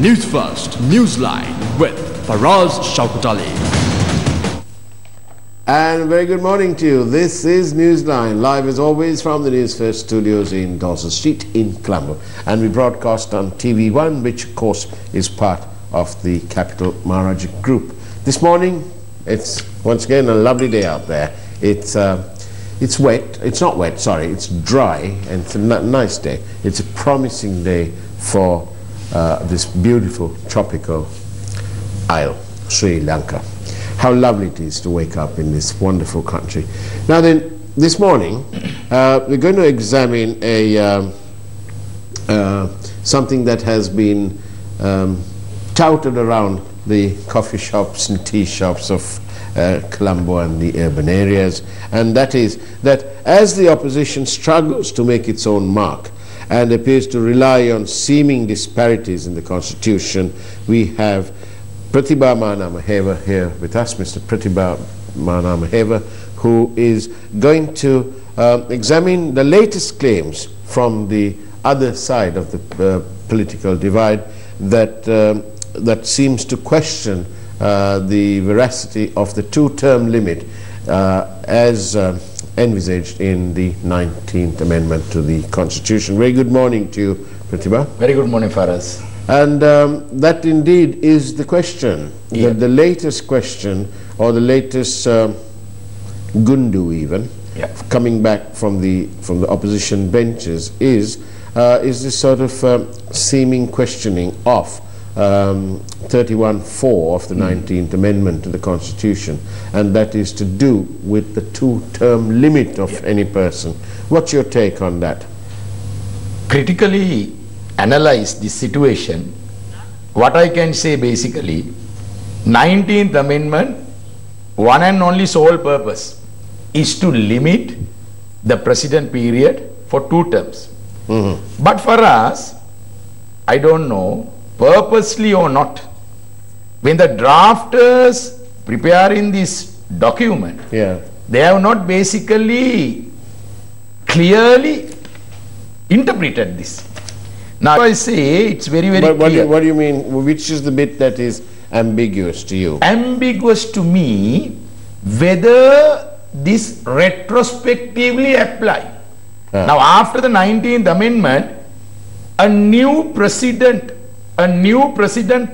News First, Newsline with Faraz Shauketaly. And very good morning to you. This is Newsline, live as always from the Newsfirst studios in Dawson Street in Colombo. And we broadcast on TV1, which of course is part of the Capital Maharaja Group. This morning, it's once again a lovely day out there. It's wet. It's not wet, sorry. It's dry, and it's a nice day. It's a promising day for this beautiful tropical isle, Sri Lanka. How lovely it is to wake up in this wonderful country. Now then, this morning we're going to examine something that has been touted around the coffee shops and tea shops of Colombo and the urban areas, and that is that as the opposition struggles to make its own mark and appears to rely on seeming disparities in the constitution, we have Prathiba Mahanamahewa here with us, Mr. Prathiba Mahanamahewa, who is going to examine the latest claims from the other side of the political divide that seems to question the veracity of the two-term limit as envisaged in the 19th Amendment to the Constitution. Very good morning to you, Prathiba. Very good morning, Faraz. And that indeed is the question. Yeah. The latest question, or the latest gundu even, coming back from the opposition benches is this sort of seeming questioning of 31(4) of the 19th Amendment to the Constitution, and that is to do with the two-term limit of any person. What's your take on that? Critically analyze this situation. What I can say basically, 19th Amendment, one and only sole purpose is to limit the president period for 2 terms. But for us, I don't know, purposely or not, when the drafters preparing this document, they have not basically clearly interpreted this. Now I say it's very clear. What do you mean? Which is the bit that is ambiguous to you? Ambiguous to me, whether this retrospectively apply. Now after the 19th Amendment, a new president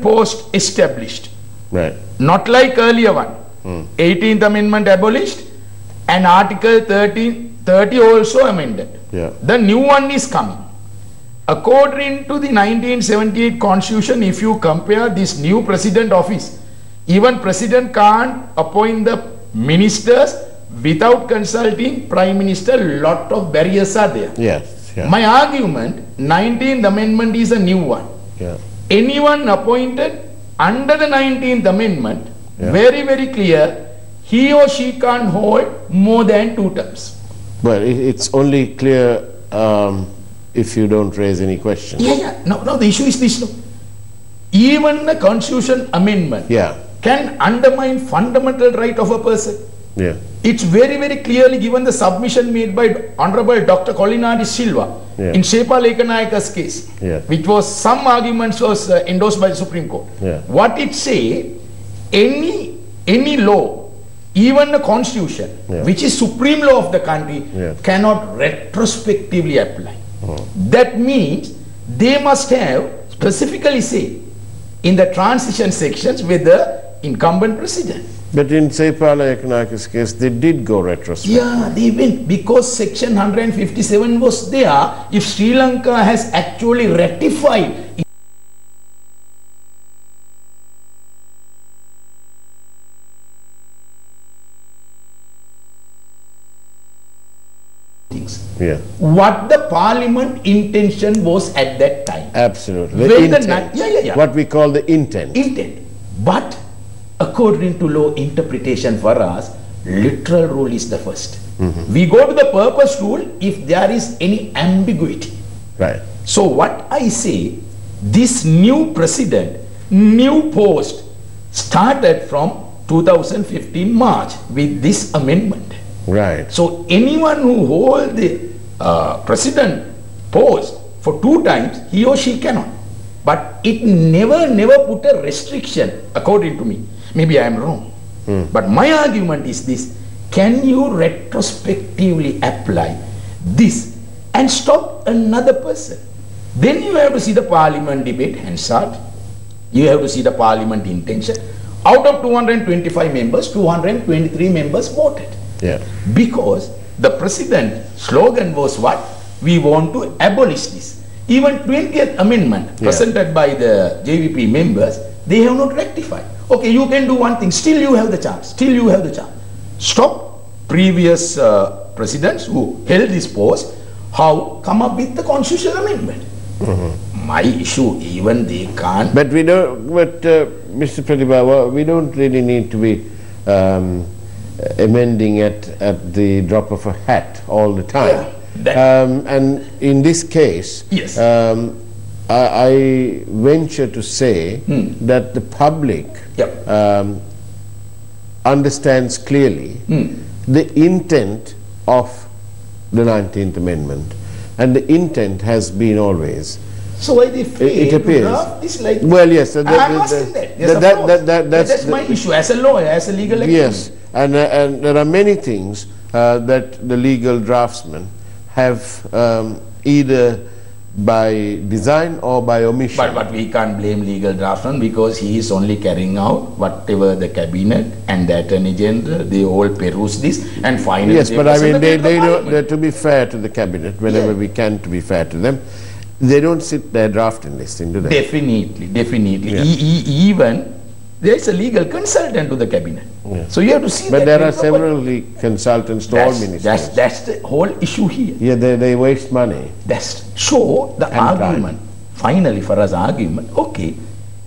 post established. Right. Not like earlier one. 18th Amendment abolished and Article 30 also amended. The new one is coming. According to the 1978 Constitution, if you compare this new president office, even president can't appoint the ministers without consulting Prime Minister. Lot of barriers are there. My argument, 19th Amendment is a new one. Anyone appointed under the 19th Amendment, very clear, he or she can't hold more than 2 terms. Well, it's only clear if you don't raise any questions. No, the issue is this. No. Even the Constitution Amendment can undermine fundamental right of a person. It's very clearly given the submission made by Honorable Dr. Kolinadi Silva in Shauketaly's case, which was some arguments was endorsed by the Supreme Court. What it say, any law, even the Constitution, which is supreme law of the country, cannot retrospectively apply. That means they must have specifically say in the transition sections with the incumbent president. But in Shauketaly's case, they did go retrospectively. They went because section 157 was there. If Sri Lanka has actually ratified what the parliament intention was at that time. Absolutely. What we call the intent. But according to law interpretation for us, literal rule is the first. We go to the purpose rule if there is any ambiguity. So what I say, this new president, new post started from 2015 March with this amendment. So anyone who holds the president post for 2 times, he or she cannot. But it never put a restriction, according to me. Maybe I am wrong. But my argument is this: can you retrospectively apply this and stop another person? Then you have to see the parliament debate Hansard. You have to see the parliament intention. Out of 225 members, 223 members voted. Yeah. Because the president slogan was what? We want to abolish this. Even 20th amendment presented by the JVP members, they have not rectified. Okay, you can do one thing. Still you have the chance. Still you have the chance. Stop previous presidents who held this post. How come up with the constitutional amendment? My issue, even they can't. But we don't. But Mr. Prathiba, we don't really need to be amending at the drop of a hat all the time. And in this case, yes. I venture to say that the public understands clearly the intent of the 19th Amendment, and the intent has been always. So why they fail it appears. to draft this like well, yes. I'm asking that. Yes, that's my issue as a lawyer, as a legal activist. Yes, and there are many things that the legal draftsmen have either by design or by omission. But we can't blame legal draftsman, because he is only carrying out whatever the cabinet and the attorney general, they all peruse this and finally. Yes, but I mean they know, to be fair to the cabinet, whenever we can, to be fair to them, they don't sit there drafting this thing, do they? Definitely. Yeah. Even there is a legal consultant to the cabinet. Yeah. So you have to see but that. But there are several consultants to all ministers. That's the whole issue here. Yeah, they waste money. So the argument, finally Faraz argument, okay,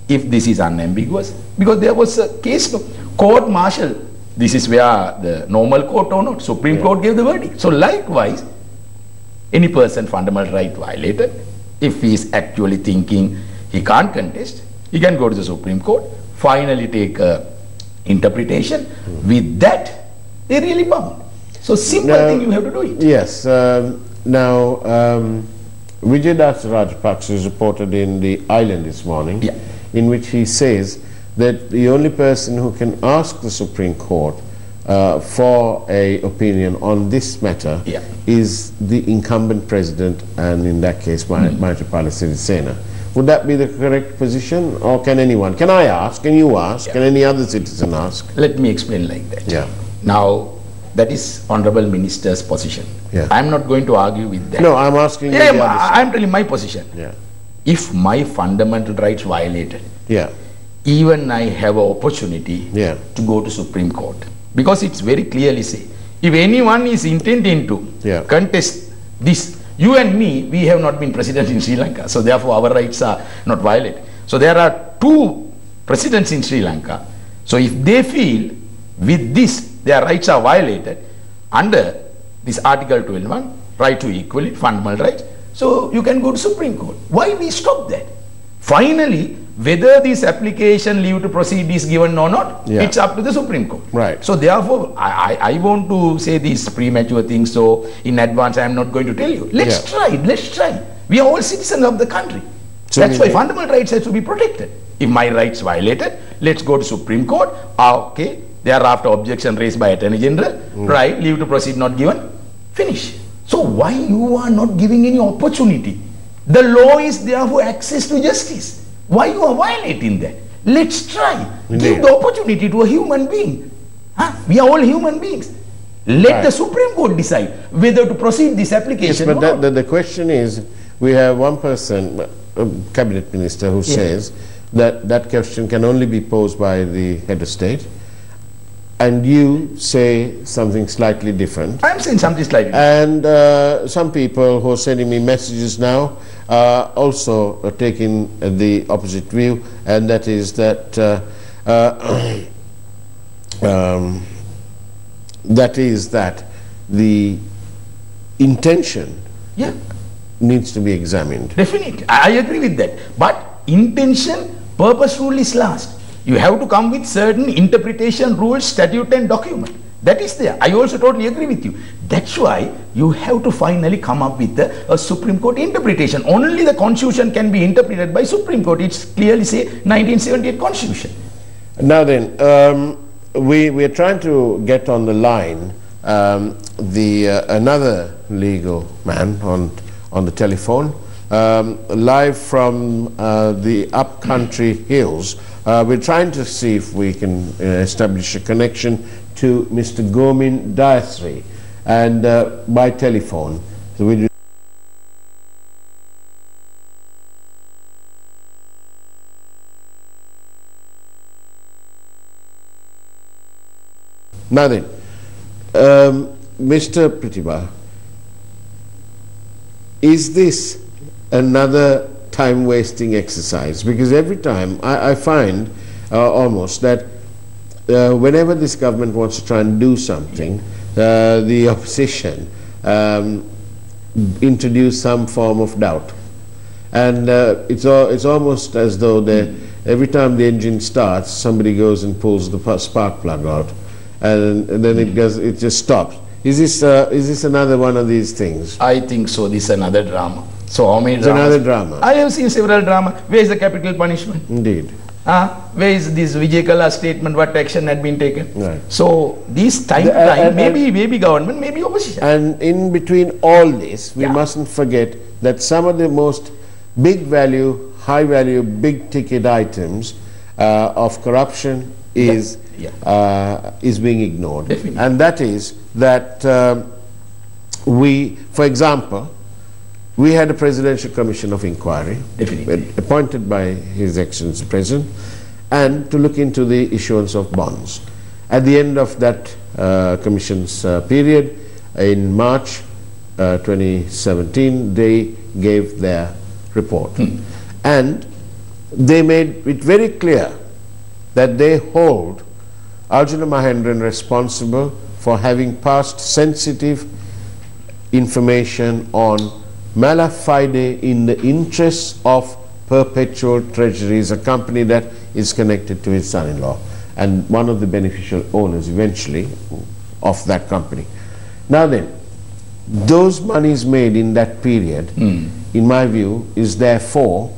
if this is unambiguous, because there was a case of court martial, this is where the normal court or not, Supreme Court gave the verdict. So likewise, any person fundamental right violated, if he is actually thinking he can't contest, he can go to the Supreme Court, finally take interpretation. With that, they really bound. So simple thing, you have to do it. Yes. Now, Vijay Rajapaksa is reported in the Island this morning, in which he says that the only person who can ask the Supreme Court for an opinion on this matter is the incumbent president, and in that case, Maithripala Sirisena. Would that be the correct position, or can anyone? Can I ask? Can you ask? Can any other citizen ask? Let me explain like that. Yeah. Now, that is Honorable Minister's position. Yeah. I'm not going to argue with that. No, I'm asking you. I'm telling my position. Yeah. If my fundamental rights violated, even I have an opportunity to go to Supreme Court. Because it's very clearly say, if anyone is intending to contest this, you and me, we have not been president in Sri Lanka, so therefore our rights are not violated. So there are two presidents in Sri Lanka. So if they feel with this their rights are violated under this Article 12(1), right to equality, fundamental rights, so you can go to Supreme Court. Why we stop that? Finally, whether this application leave to proceed is given or not, it's up to the Supreme Court. Right. So therefore, I want to say these premature things, so in advance I am not going to tell you. Let's try. We are all citizens of the country. So that's why fundamental rights have to be protected. If my rights violated, let's go to Supreme Court. Okay, thereafter objection raised by Attorney General, right, leave to proceed not given, finish. So why you are not giving any opportunity? The law is there for access to justice. Why you are violating that? Let's try. Give the opportunity to a human being. We are all human beings. Let the Supreme Court decide whether to proceed this application or not. The question is, we have one person, a cabinet minister, who says that that question can only be posed by the head of state, and you say something slightly different. I'm saying something slightly different. And some people who are sending me messages now also taking the opposite view, and that is that the intention needs to be examined. Definitely, I agree with that. But intention, purpose rule is last. You have to come with certain interpretation rules, statute and document. That is there. I also totally agree with you. That's why you have to finally come up with a Supreme Court interpretation. Only the Constitution can be interpreted by Supreme Court. It's clearly say 1978 Constitution. Now then, we are trying to get on the line another legal man on the telephone, live from the upcountry hills. We're trying to see if we can establish a connection to Mr. Gomin Dayasri, and by telephone. So we now then, Mr. Prathiba, is this another time-wasting exercise? Because every time I find almost that whenever this government wants to try and do something, the opposition introduce some form of doubt, and it's almost as though every time the engine starts, somebody goes and pulls the spark plug out, and then it just stops. Is this another one of these things? I think so. This is another drama. So how many dramas? Another drama. I have seen several dramas. Where is the capital punishment? Indeed. Where is this Vijay Kala's statement? What action had been taken? Right. So this time to time, maybe government, maybe opposition. And in between all this, we mustn't forget that some of the most big value, high value, big ticket items of corruption is being ignored. Definitely. And that is that for example, we had a Presidential Commission of Inquiry appointed by His Excellency President, and to look into the issuance of bonds. At the end of that Commission's period, in March 2017, they gave their report. And they made it very clear that they hold Arjuna Mahendran responsible for having passed sensitive information on mala fide in the interests of Perpetual Treasuries, a company that is connected to his son-in-law and one of the beneficial owners eventually of that company. Now then, those monies made in that period, in my view, is therefore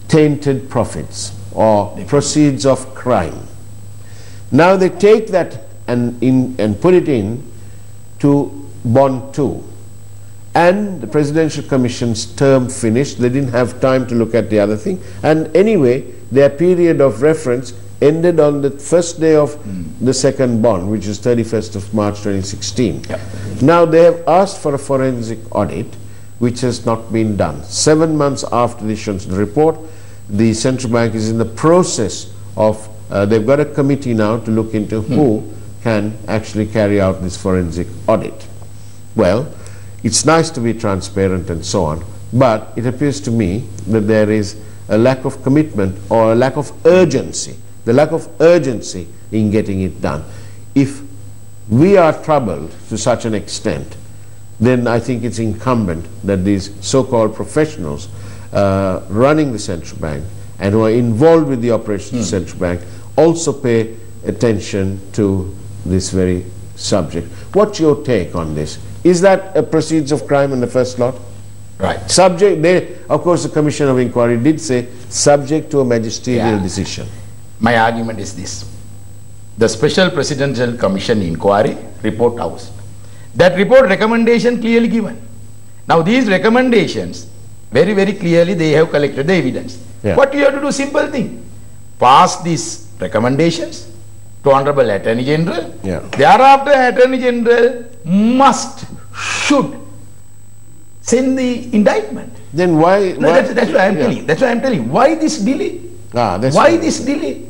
tainted profits or proceeds of crime. Now they take that and put it in to Bond 2. And the Presidential Commission's term finished. They didn't have time to look at the other thing. And anyway, their period of reference ended on the first day of the second bond, which is 31st of March 2016. Now they have asked for a forensic audit, which has not been done. 7 months after the issuance of the report, the Central Bank is in the process of, they've got a committee now to look into who can actually carry out this forensic audit. Well, it's nice to be transparent and so on, but it appears to me that there is a lack of commitment or a lack of urgency, the lack of urgency in getting it done. If we are troubled to such an extent, then I think it's incumbent that these so-called professionals running the central bank and who are involved with the operations of the central bank also pay attention to this very subject. What's your take on this? Is that a proceeds of crime in the first lot? Right. Subject, of course, the Commission of Inquiry did say subject to a magisterial decision. My argument is this. The Special Presidential Commission Inquiry report house. That report recommendation clearly given. Now these recommendations, very, very clearly they have collected the evidence. What you have to do? Simple thing. Pass these recommendations to Honorable Attorney General. Thereafter, Attorney General should send the indictment. Then why? That's why I'm telling. That's why I'm telling. Why this delay? Why this delay?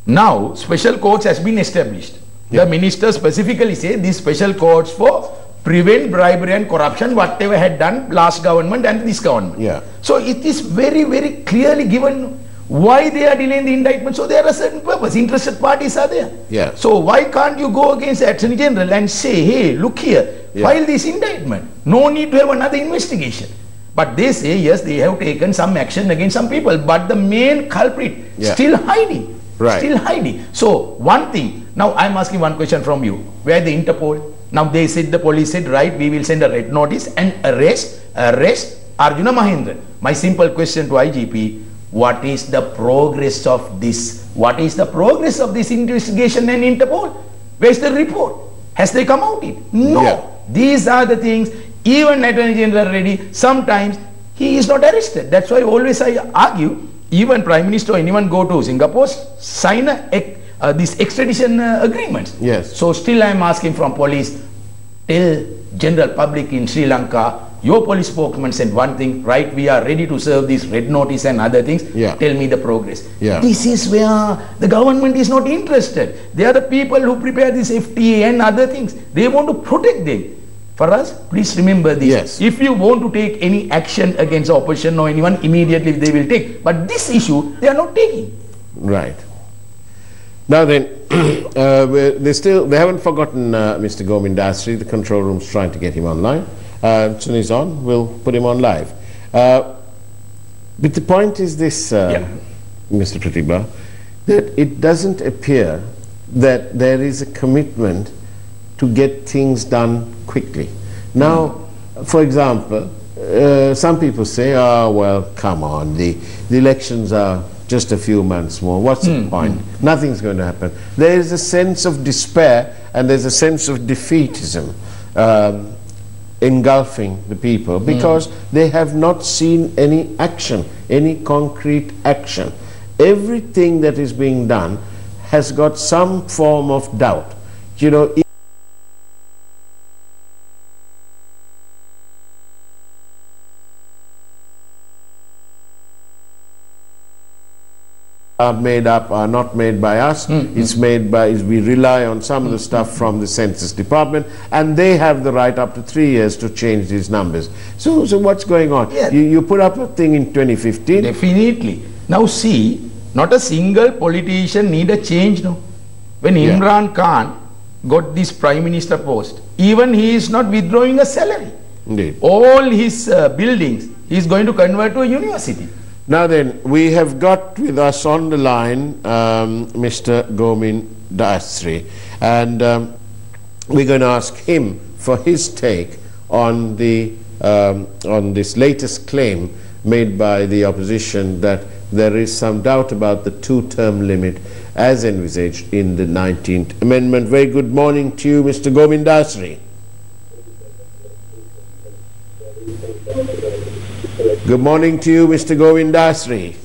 Now, special courts has been established. The minister specifically say these special courts for prevent bribery and corruption, whatever had done last government and this government. So it is very, very clearly given why they are delaying the indictment. So there are certain purpose. Interested parties are there. So why can't you go against the Attorney General and say, hey, look here, file this indictment. No need to have another investigation. But they say, yes, they have taken some action against some people, but the main culprit still hiding. Still hiding. So one thing, Now I'm asking one question from you. Where the Interpol? Now they said, the police said, right, we will send a red notice and arrest Arjuna Mahendran. My simple question to IGP, what is the progress of this? What is the progress of this investigation and Interpol? Where's the report? Has they come out it? No. Yeah. These are the things, even Attorney General Reddy, sometimes he is not arrested. That's why always I argue, even Prime Minister or anyone go to Singapore, sign this extradition agreements. Yes. So still I am asking from police, tell general public in Sri Lanka, your police spokesman said one thing, right, we are ready to serve this red notice and other things. Yeah. Tell me the progress. Yeah. This is where the government is not interested. They are the people who prepare this FTA and other things. They want to protect them. For us, please remember this. Yes. If you want to take any action against the opposition or anyone, immediately they will take. But this issue, they are not taking. Right. Now then, they haven't forgotten Mr. Govindasri. The control room's trying to get him online. As soon as he's on, we'll put him on live. But the point is this, Mr. Prathiba, that it doesn't appear that there is a commitment to get things done quickly. Now, for example, some people say, oh, well, come on, the elections are just a few months more. What's the point? Nothing's going to happen. There is a sense of despair and there's a sense of defeatism engulfing the people because they have not seen any action, any concrete action. Everything that is being done has got some form of doubt. You know, are made up, are not made by us. It's made by, we rely on some of the stuff from the Census Department, and they have the right up to 3 years to change these numbers. So what's going on? Yeah. You put up a thing in 2015. Definitely. Now see, not a single politician need a change now. When Imran Khan got this Prime Minister post, even he is not withdrawing a salary. Indeed. All his buildings he is going to convert to a university. Now then, we have got with us on the line Mr. Govindasri, and we're going to ask him for his take on the on this latest claim made by the opposition that there is some doubt about the two-term limit as envisaged in the 19th Amendment. Very good morning to you, Mr. Govindasri. Good morning to you, Mr. Govindasri.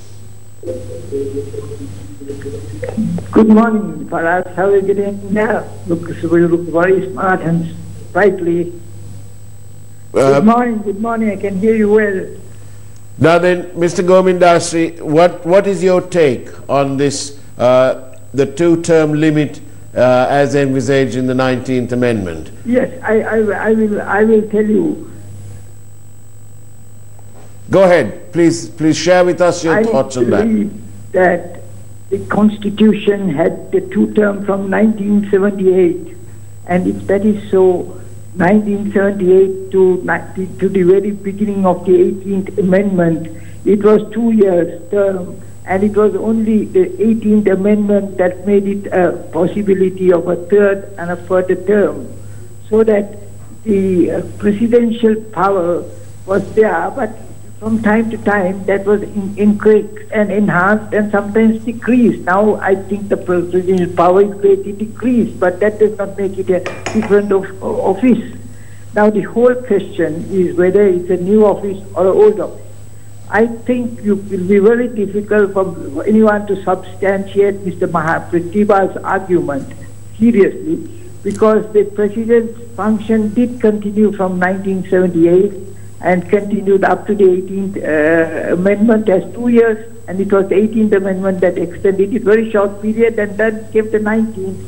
Good morning, Faraz. How are you getting now? You look very smart and sprightly. Good morning, I can hear you well. Now then, Mr. Govindasri, what is your take on this, the two-term limit as envisaged in the 19th Amendment? Yes, I will tell you. Go ahead, please share with us your thoughts on that. I believe that the Constitution had the two-term from 1978, and if that is so, 1978 to the very beginning of the 18th Amendment, it was 2 years term, and it was only the 18th Amendment that made it a possibility of a third and a further term, so that the presidential power was there, but from time to time that was increased and enhanced and sometimes decreased. Now I think the presidential power is greatly decreased, but that does not make it a different office. Now the whole question is whether it's a new office or an old office. I think it will be very difficult for anyone to substantiate Mr. Prathiba's argument seriously, because the president's function did continue from 1978 and continued up to the 18th Amendment as 2 years, and it was the 18th Amendment that extended it very short period, and then came the 19th.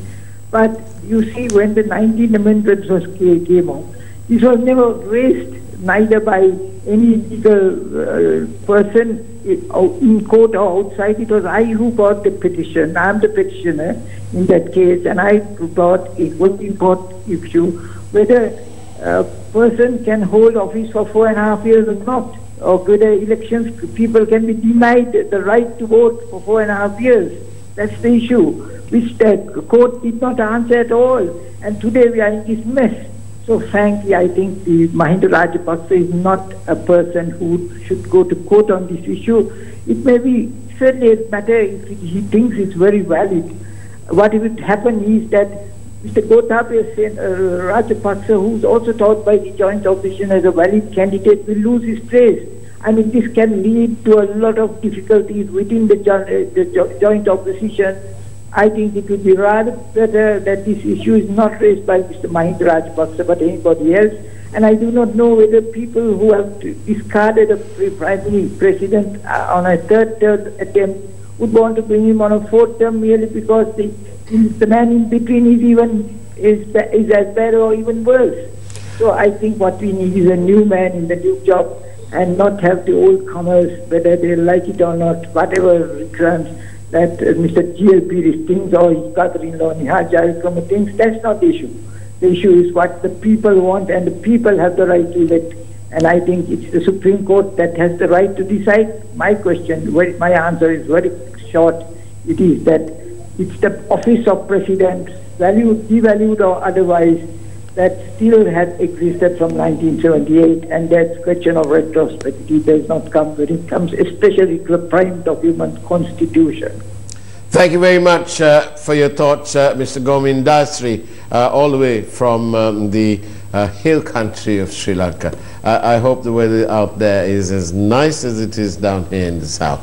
But you see, when the 19th Amendment came out, this was never raised neither by any legal person in court or outside. It was I who brought the petition. I am the petitioner in that case, and I brought a very important issue whether a person can hold office for 4.5 years or not, or whether elections people can be denied the right to vote for 4.5 years. That's the issue. which the court did not answer at all. And today we are in this mess. So frankly, I think the Mahinda Rajapaksa is not a person who should go to court on this issue. It may be certainly a matter if he thinks it's very valid. What would happen is that Mr. Gotabaya Rajapaksa, who's also thought by the joint opposition as a valid candidate, will lose his place. I mean, this can lead to a lot of difficulties within the joint opposition. I think it would be rather better that this issue is not raised by Mr. Mahinda Rajapaksa but anybody else. And I do not know whether people who have discarded a primary president on a third term attempt would want to bring him on a fourth term merely because the man in between is as bad or even worse. So I think what we need is a new man in the new job and not have the old comers, whether they like it or not, whatever recurrence that Mr. G.L.P. thinks or his brother-in-law Nihal Jayakama thinks. That's not the issue. The issue is what the people want, and the people have the right to elect. And I think it's the Supreme Court that has the right to decide. My answer is very short. It is that it's the office of president, valued, devalued or otherwise, that still has existed from 1978, and that question of retrospectivity does not come when it comes especially to the prime document, Constitution. Thank you very much for your thoughts, Mr. Gomin Dasri, all the way from the hill country of Sri Lanka. I hope the weather out there is as nice as it is down here in the south.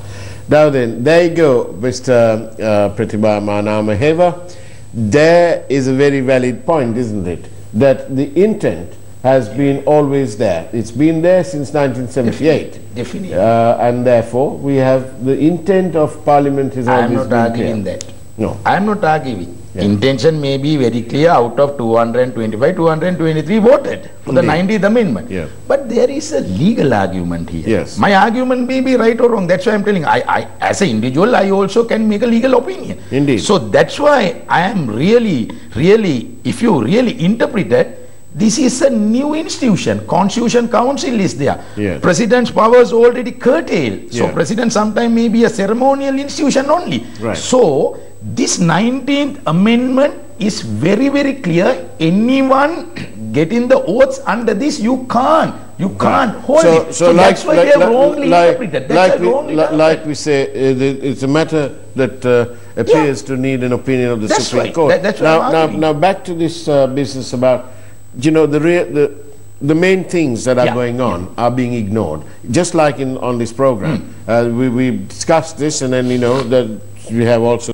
Now then, there you go, Mr. Prathiba Mahanamahewa. There is a very valid point, isn't it? That the intent has been always there. It's been there since 1978. Definitely. And therefore, we have the intent of Parliament has always been clear. I am not arguing that. No. I am not arguing. Yeah. Intention may be very clear. Out of 225, 223 voted for the 90th Amendment. Yeah. But there is a legal argument here. Yes. My argument may be right or wrong. That's why I'm telling you. I as an individual, I also can make a legal opinion. Indeed. So that's why I am really, if you really interpret it, this is a new institution. Constitution Council is there. Yes. President's powers already curtailed. So yeah. President sometime may be a ceremonial institution only. Right. So this 19th Amendment is very, very clear. Anyone getting the oaths under this, you can't hold it. So that's why they have wrongly interpreted. Like we say, it's a matter that appears to need an opinion of the Supreme Court. That's now back to this business about, you know, the main things that are going on are being ignored. Just like on this program, we discussed this, and then, you know, that we have also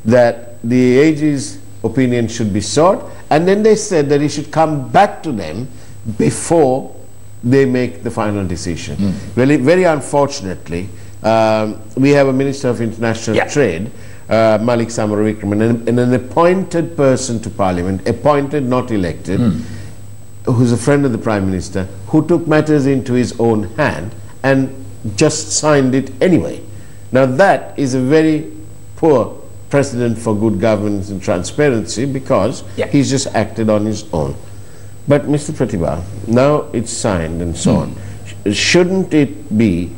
that the AG's opinion should be sought, and then they said that he should come back to them before they make the final decision. Very unfortunately, we have a Minister of International Trade, Malik Samaravikraman, and an appointed person to Parliament, appointed, not elected, who's a friend of the Prime Minister, who took matters into his own hand and just signed it anyway. Now that is a very poor precedent for good governance and transparency, because he's just acted on his own. But Mr. Prathiba, now it's signed and so on. Shouldn't it be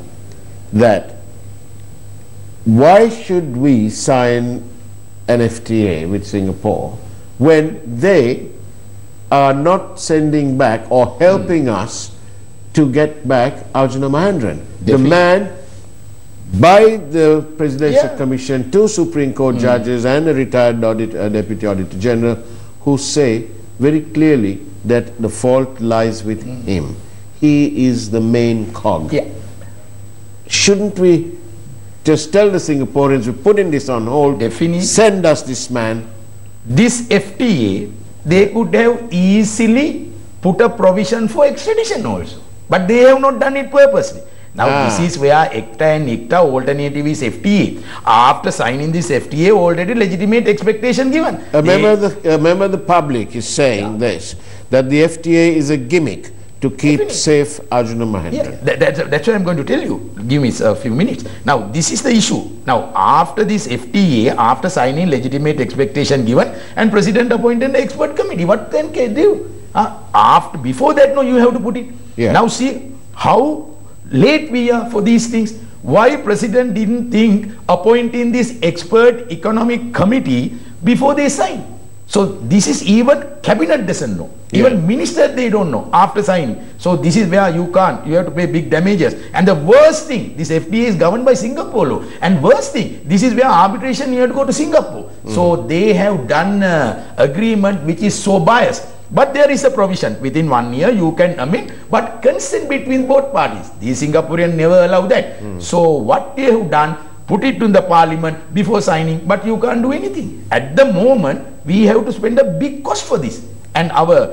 that, why should we sign an FTA with Singapore when they are not sending back or helping us to get back Arjuna Mahendran, the man by the Presidential Commission, 2 Supreme Court judges and a retired Deputy Auditor General, who say very clearly that the fault lies with him. He is the main cog. Shouldn't we just tell the Singaporeans, we're putting this on hold, send us this man? This FTA, they could have easily put a provision for extradition also, but they have not done it purposely. Now this is where ECTA and ICTA alternative is FTA. After signing this FTA, already legitimate expectation given. A member of the public is saying this, that the FTA is a gimmick to keep safe Arjuna Mahendran. That's what I'm going to tell you. Give me a few minutes. Now this is the issue. Now after this FTA, after signing legitimate expectation given, and President appointed an expert committee, what then can they do? before that, no, you have to put it. Yeah. Now see how late we are for these things. Why President didn't think appointing this expert economic committee before they sign? So this is even cabinet doesn't know. Even minister they don't know after signing. So this is where you have to pay big damages. And the worst thing, this FTA is governed by Singapore law. And worst thing, this is where arbitration you have to go to Singapore. So they have done agreement which is so biased. But there is a provision within 1 year you can amend, but consent between both parties. The Singaporean never allow that. So what they have done, put it in the parliament before signing, but you can't do anything. At the moment, we have to spend a big cost for this. And our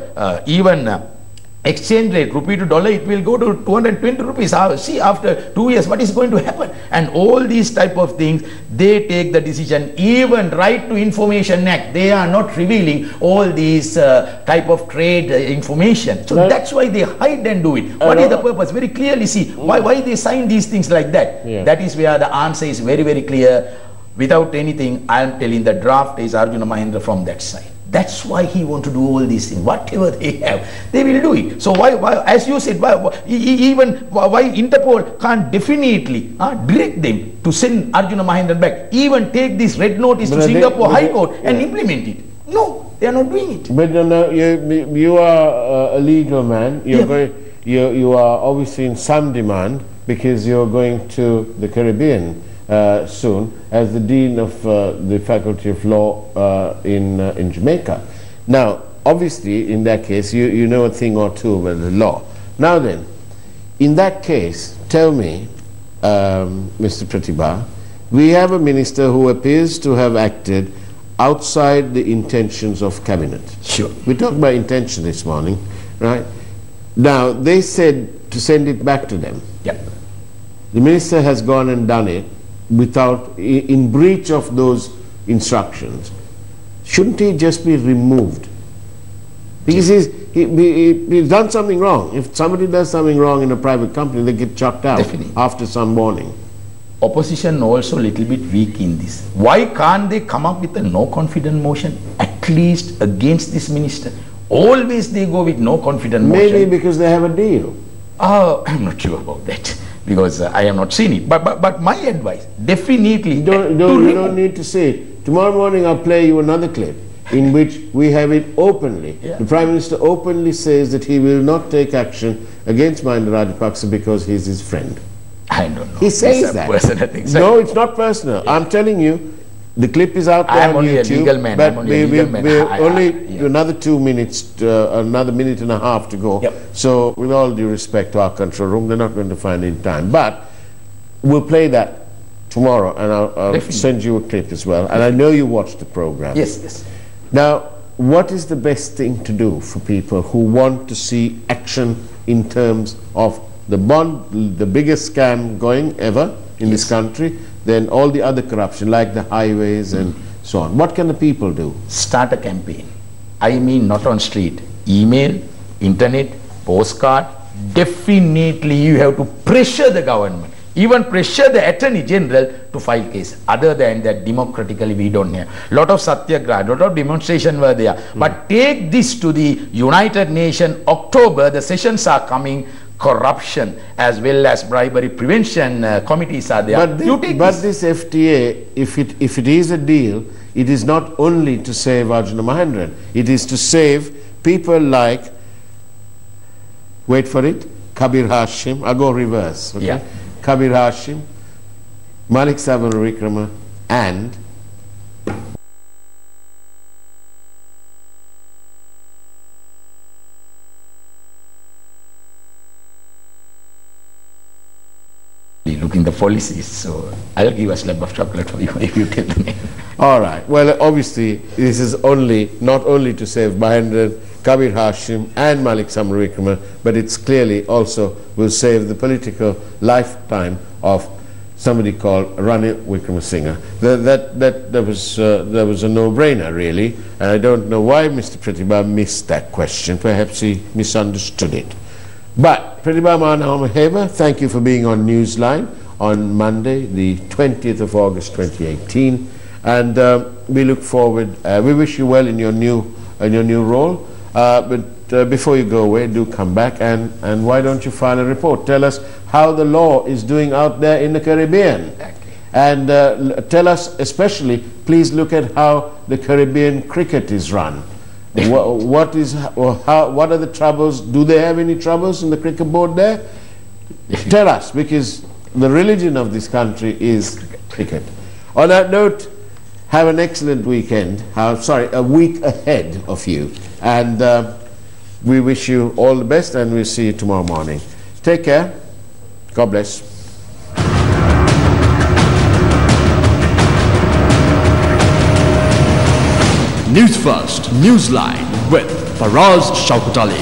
exchange rate, rupee to dollar, it will go to 220 rupees. See, after 2 years, what is going to happen? And all these type of things, they take the decision. Even Right to Information Act, they are not revealing all these type of trade information. So that's why they hide and do it. What is the purpose? Very clearly see why they sign these things like that. That is where the answer is very, very clear. Without anything, I am telling the draft is Arjuna Mahendra from that side. That's why he want to do all these things. Whatever they have, they will do it. So why as you said, why Interpol can't definitely direct them to send Arjuna Mahendra back, even take this red notice to Singapore High Court and implement it? No, they are not doing it. But you are a legal man. You are obviously in some demand because you're going to the Caribbean soon as the Dean of the Faculty of Law in Jamaica. Now, obviously, in that case, you know a thing or two about the law. Now then, in that case, tell me, Mr. Prathiba, we have a minister who appears to have acted outside the intentions of cabinet. Sure. We talked about intention this morning, right? Now, they said to send it back to them. Yep. The minister has gone and done it without, in breach of those instructions. Shouldn't he just be removed? Because he's done something wrong. If somebody does something wrong in a private company, they get chucked out after some warning. Opposition also a little bit weak in this. Why can't they come up with a no confidence motion, at least against this minister? Always they go with no confidence motion. Maybe because they have a deal. I'm not sure about that, because I have not seen it. But my advice, definitely. You don't need to say it. Tomorrow morning I'll play you another clip in which we have it openly. The Prime Minister openly says that he will not take action against Mahinda Rajapaksa because he's his friend. I don't know. He says that. Personal thing. No, it's not personal. I'm telling you, the clip is out there on YouTube. I'm only a legal man. But we're only another 2 minutes, another minute and a half to go. So with all due respect to our control room, they're not going to find any time. But we'll play that tomorrow, and I'll send you a clip as well. And I know you watched the program. Yes. Now, what is the best thing to do for people who want to see action in terms of the bond, the biggest scam going ever in this country, then all the other corruption like the highways and so on? What can the people do? Start a campaign. I mean, not on street. Email, internet, postcard. Definitely you have to pressure the government. Even pressure the Attorney General to file case. Other than that, democratically we don't have. Lot of satyagraha, lot of demonstration were there. But take this to the United Nations, October, the sessions are coming. Corruption as well as bribery prevention committees are there. But this FTA, if it is a deal, it is not only to save Arjuna Mahendran. It is to save people like, wait for it, Kabir Hashim. I'll go reverse. Okay? Kabir Hashim, Malik Sabanurikrama, and looking the policies, so I'll give a slab of chocolate for you if you tell the name. All right. Well, obviously, this is not only to save Mahendran, Kabir Hashim, and Malik Samarikrama, but it's clearly also will save the political lifetime of somebody called Ranil Wickremesinghe. That was a no-brainer, really, and I don't know why Mr. Prathiba missed that question. Perhaps he misunderstood it. But Prathiba Mahanamahewa, thank you for being on Newsline on Monday, the 20th of August 2018, and we look forward. We wish you well in your new role. But before you go away, do come back and why don't you file a report? Tell us how the law is doing out there in the Caribbean. Exactly. And tell us especially, please look at how the Caribbean cricket is run. What are the troubles? Do they have any troubles in the cricket board there? Tell us, because the religion of this country is cricket. On that note, have an excellent weekend. A week ahead of you. And we wish you all the best, and we'll see you tomorrow morning. Take care. God bless. News First, Newsline with Faraz Shauketaly.